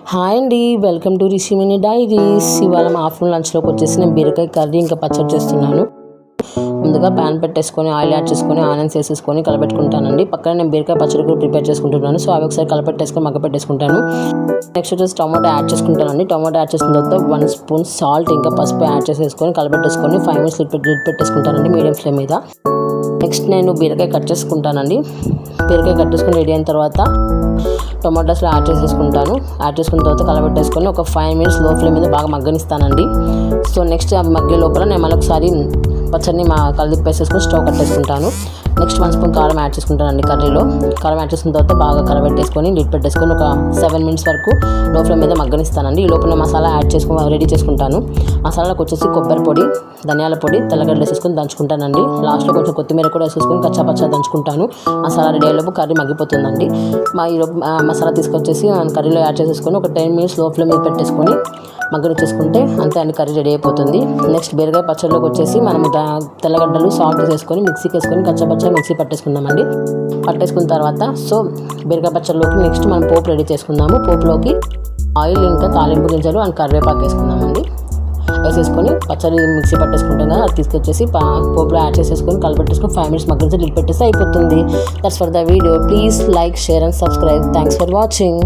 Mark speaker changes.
Speaker 1: Hi అండి, welcome to Rishi mini diaries. ఇవాళ మా ఆఫ్టర్నూన్ లంచ్లోకి వచ్చేసి నేను బీరకాయ కర్రీ ఇంకా పచ్చడి చేస్తున్నాను. ముందుగా ప్యాన్ పెట్టేసుకొని ఆయిల్ యాడ్ చేసుకొని ఆనియన్స్ వేసేసుకొని కలపెట్టుకుంటానండి. పక్కన నేను బీరకాయ పచ్చడి కూడా ప్రిపేర్ చేసుకుంటున్నాను. సో అవి ఒకసారి కలపెట్టేసుకొని మగ్గ పెట్టేసుకుంటాను. నెక్స్ట్ వచ్చేసి టమాటో యాడ్ చేసుకుంటానండి. టమాటో యాడ్ చేసిన తర్వాత 1 స్పూన్ సాల్ట్ ఇంకా పసుపు యాడ్ చేసేసుకొని కలపెట్టేసుకొని 5 మినిట్స్ లిడ్ పెట్టేసుకుంటానండి మీడియం ఫ్లేమ్ మీద. నెక్స్ట్ నేను బీరకాయ కట్ చేసుకుంటానండి. బీరకాయ కట్ చేసుకొని రెడీ అయిన తర్వాత టొమాటోస్లో యాడ్ చేసేసుకుంటాను. యాడ్ చేసుకున్న తర్వాత కలబెట్టేసుకొని ఒక 5 మినిట్స్ లో ఫ్లేమ్ మీద బాగా మగ్గనిస్తానండి. సో నెక్స్ట్ ఆ మగ్గే లోపల నేను మళ్ళీ ఒకసారి పచ్చడిని కలిపేసేసుకొని స్టవ్ కట్టేసుకుంటాను. నెక్స్ట్ 1 స్పూన్ కారం యాడ్ చేసుకుంటానండి. కర్రీలో కారం యాడ్ చేసుకున్న తర్వాత బాగా కలబెట్టేసుకొని లిడ్ పెట్టేసుకొని ఒక 7 మినిట్స్ వరకు లో ఫ్లేమ్ మీద మగ్గనిస్తానండి. ఈ లోపల మసాలా యాడ్ రెడీ చేసుకుంటాను. మసాలాకు వచ్చేసి కొబ్బరి పొడి, ధనియాల పొడి, తెల్లగడ్డలు వేసేసుకొని దంచుకుంటానండి. లాస్ట్లో కొంచెం కొత్తిమీర కూడా వేసేసుకొని కచ్చాపచ్చా దంచుకుంటాను. మసాలా రెడీ అయ్యేలోపు కర్రీ మగ్గిపోతుందండి. మసాలా తీసుకొచ్చేసి కర్రీలో యాడ్ చేసేసుకొని ఒక 10 మినిట్స్ లో ఫ్లేమ్ మీద పెట్టేసుకొని మగ్గనిచ్చేసుకుంటే అంతే అండి, కర్రీ రెడీ అయిపోతుంది. నెక్స్ట్ బీరకాయ పచ్చడిలోకి వచ్చేసి మనం తెల్లగడ్డలు సాల్ట్ వేసుకొని మిక్సీకి వేసుకొని కచ్చాపచ్చా మిక్సీ పట్టేసుకుందామండి. పట్టేసుకున్న తర్వాత సో బీరకాయ పచ్చడిలోకి నెక్స్ట్ మనం పోపు రెడీ చేసుకుందాము. పోపులోకి ఆయిల్ ఇంకా తాలింపు గింజలు అండ్ కరివేపాకు వేసుకుందామండి. వేసేసుకొని పచ్చడి మిక్సీ పట్టేసుకుంటాం కదా, అది తీసుకొచ్చేసి పోపులో యాడ్ చేసేసుకొని కలిపెట్టేసుకొని 5 మినిట్స్ మగ్గించి లిడ్ పెట్టేస్తే అయిపోతుంది. That's for the video. Please like, share and subscribe. Thanks for watching.